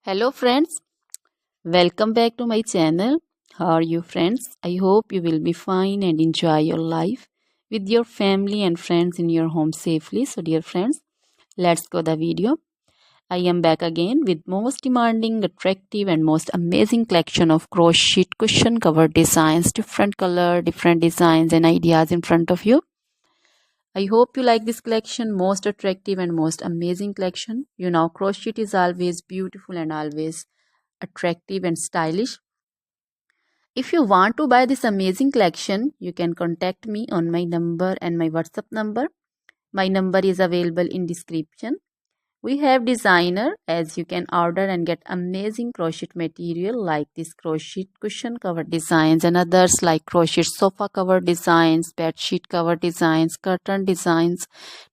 Hello friends, welcome back to my channel. How are you friends? I hope you will be fine and enjoy your life with your family and friends in your home safely. So dear friends, let's go the video. I am back again with most demanding, attractive and most amazing collection of crochet cushion cover designs, different color, different designs and ideas in front of you. I hope you like this collection, most attractive and most amazing collection. You know, crochet is always beautiful and always attractive and stylish. If you want to buy this amazing collection, you can contact me on my number and my WhatsApp number. My number is available in description. We have designer as you can order and get amazing crochet material like this crochet cushion cover designs and others like crochet sofa cover designs, bed sheet cover designs, curtain designs,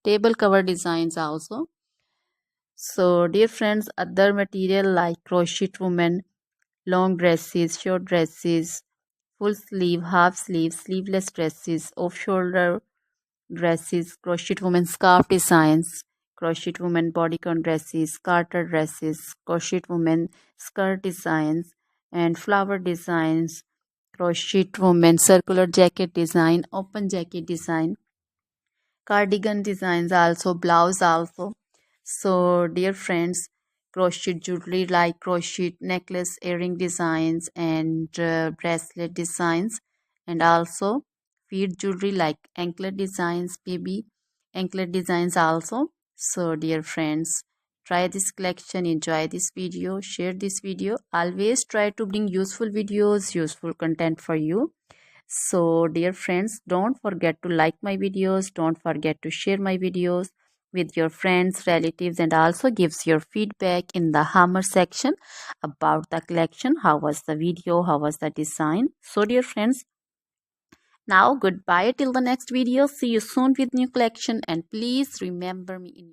table cover designs also. So dear friends, other material like crochet women, long dresses, short dresses, full sleeve, half sleeve, sleeveless dresses, off shoulder dresses, crochet women scarf designs, crochet women bodycon dresses, garter dresses, crochet women skirt designs, and flower designs, crochet women circular jacket design, open jacket design, cardigan designs also, blouse also. So dear friends, crochet jewelry like crochet necklace, earring designs and bracelet designs, and also feet jewelry like anklet designs, baby anklet designs also. So dear friends, try this collection, enjoy this video, share this video. Always try to bring useful videos, useful content for you. So dear friends, don't forget to like my videos, don't forget to share my videos with your friends, relatives, and also gives your feedback in the hammer section about the collection. How was the video? How was the design? So dear friends, now goodbye till the next video. See you soon with new collection and please remember me in